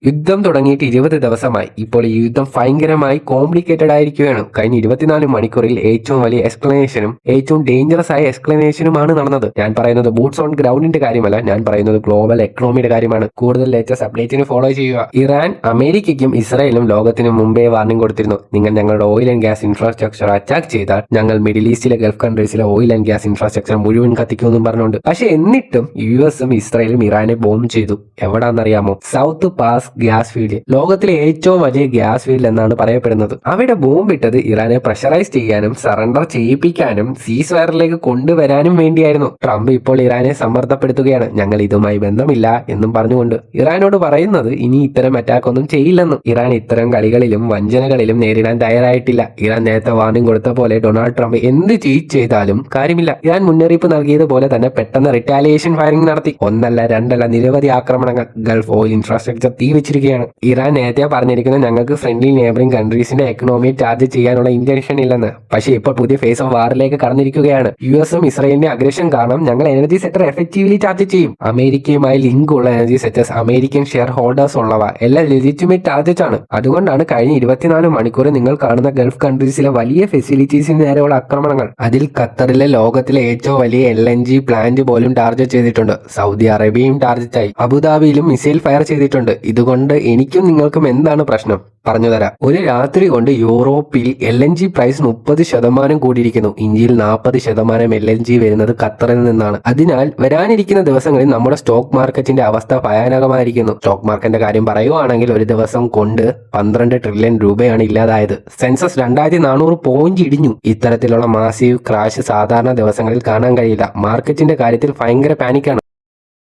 യുദ്ധം തുടങ്ങിയിട്ട് 20 ദിവസമായി. ഇപ്പോൾ ഈ യുദ്ധം ഭയങ്കരമായി കോംപ്ലിക്കേറ്റഡ് ആയിരിക്കുകയാണ്. കഴിഞ്ഞ 24 മണിക്കൂറിൽ ഏറ്റവും വലിയ എക്സ്പ്ലനേഷനും ഏറ്റവും ഡേഞ്ചറസ് ആയ എക്സ്പ്ലനേഷനുമാണ് നടന്നത്. ഞാൻ പറയുന്നത് ബൂട്ട്സ് ഓൺ ഗ്രൗണ്ടിന്റെ കാര്യമല്ല, ഞാൻ പറയുന്നത് ഗ്ലോബൽ എക്കണോമിയുടെ കാര്യമാണ്. കൂടുതൽ ലേറ്റസ്റ്റ് അപ്ഡേറ്റിന് ഫോളോ ചെയ്യുക. ഇറാൻ അമേരിക്കയ്ക്കും ഇസ്രായേലും ലോകത്തിന് മുമ്പേ വാർണിംഗ് കൊടുത്തിരുന്നു. നിങ്ങൾ ഞങ്ങളുടെ oil and gas infrastructure attack ചെയ്താൽ ഞങ്ങൾ മിഡിൽ ഈസ്റ്റിലെ ഗൾഫ് കൺട്രീസിലെ ഓയിൽ ആൻഡ് ഗ്യാസ് ഇൻഫ്രാസ്ട്രക്ചർ മുഴുവൻ കത്തിക്കുമെന്നും പറഞ്ഞുകൊണ്ട്. പക്ഷെ എന്നിട്ടും യുഎസും ഇസ്രായേലും ഇറാനെ ബോംബ് ചെയ്തു. എവിടാന്നറിയാമോ? സൗത്ത് പാസ് ഗ്യാസ് ഫീൽഡ്, ലോകത്തിലെ ഏറ്റവും വലിയ ഗ്യാസ് ഫീൽഡ് എന്നാണ് പറയപ്പെടുന്നത്. അവിടെ ബോംബിട്ടത് ഇറാനെ പ്രഷറൈസ് ചെയ്യാനും സറണ്ടർ ചെയ്യിപ്പിക്കാനും സീസ് ഫയറിലേക്ക് കൊണ്ടുവരാനും വേണ്ടിയായിരുന്നു. ട്രംപ് ഇപ്പോൾ ഇറാനെ സമ്മർദ്ദപ്പെടുത്തുകയാണ്. ഞങ്ങൾ ഇതുമായി ബന്ധമില്ല എന്നും പറഞ്ഞുകൊണ്ട് ഇറാനോട് പറയുന്നത് ഇനി ഇത്തരം അറ്റാക്ക് ഒന്നും ചെയ്യില്ലെന്നും. ഇറാൻ ഇത്തരം കളികളിലും വഞ്ചനകളിലും നേരിടാൻ തയ്യാറായിട്ടില്ല. ഇറാൻ നേരത്തെ വാർണിംഗ് കൊടുത്ത പോലെ ഡൊണാൾഡ് ട്രംപ് എന്ത് ചെയ്താലും കാര്യമില്ല. ഇറാൻ മുന്നറിയിപ്പ് നൽകിയതുപോലെ തന്നെ പെട്ടെന്ന് റിറ്റാലിയേഷൻ ഫയറിംഗ് നടത്തി. ഒന്നല്ല രണ്ടല്ല നിരവധി ആക്രമണങ്ങൾ. ഗൾഫ് ഓയിൽ ഇൻഫ്രാസ്ട്രക്ചർ വെച്ചിരിക്കുകയാണ്. ഇറാൻ നേരത്തെ പറഞ്ഞിരിക്കുന്നത് ഞങ്ങൾക്ക് ഫ്രണ്ട്ലി നെയ്ബറിംഗ് കൺട്രീസിന്റെ എക്കണോമിയെ ചാർജ് ചെയ്യാനുള്ള ഇന്റൻഷൻ ഇല്ലെന്ന്. പക്ഷേ ഇപ്പോൾ പുതിയ ഫേസ് ഓഫ് വാറിലേക്ക് കടന്നിരിക്കുകയാണ്. യുഎസും ഇസ്രായേലിന്റെ അഗ്രഷൻ കാരണം ഞങ്ങൾ എനർജി സെക്ടർ എഫക്റ്റീവ്ലി ചാർജ് ചെയ്യും. അമേരിക്കയുമായി ലിങ്ക് ഉള്ള energy sectors, American share holders ഉള്ളവ എല്ലാം ലെജിറ്റിമേറ്റ് ടാർഗറ്റ്സ് ആണ്. അതുകൊണ്ടാണ് കഴിഞ്ഞ 24 മണിക്കൂർ നിങ്ങൾ കാണുന്ന ഗൾഫ് കൺട്രീസിലെ വലിയ ഫെസിലിറ്റീസിന് നേരെയുള്ള ആക്രമണങ്ങൾ. അതിൽ ഖത്തറിലെ ലോകത്തിലെ ഏറ്റവും വലിയ LNG പ്ലാന്റ് പോലും ടാർഗറ്റ് ചെയ്തിട്ടുണ്ട്. സൗദി അറേബ്യയും ടാർഗറ്റായി. അബുദാബിയിലും മിസൈൽ ഫയർ ചെയ്തിട്ടുണ്ട്. ഇതുകൊണ്ട് എനിക്കും നിങ്ങൾക്കും എന്താണ് പ്രശ്നം? പറഞ്ഞുതരാം. ഒരു രാത്രി കൊണ്ട് യൂറോപ്പിൽ LNG പ്രൈസ് 30% കൂടിയിരിക്കുന്നു. ഇന്ത്യയിൽ 40% LNG വരുന്നത് ഖത്തറിൽ നിന്നാണ്. അതിനാൽ വരാനിരിക്കുന്ന ദിവസങ്ങളിൽ നമ്മുടെ സ്റ്റോക്ക് മാർക്കറ്റിന്റെ അവസ്ഥ ഭയാനകമായിരിക്കുന്നു. സ്റ്റോക്ക് മാർക്കറ്റിന്റെ കാര്യം പറയുവാണെങ്കിൽ ഒരു ദിവസം കൊണ്ട് 12 ട്രില്യൺ രൂപയാണ് ഇല്ലാതായത്. സെൻസസ് 2400 പോയിന്റ് ഇടിഞ്ഞു. ഇത്തരത്തിലുള്ള മാസീവ് ക്രാഷ് സാധാരണ ദിവസങ്ങളിൽ കാണാൻ കഴിയില്ല. മാർക്കറ്റിന്റെ കാര്യത്തിൽ ഭയങ്കര പാനിക്കാണ്.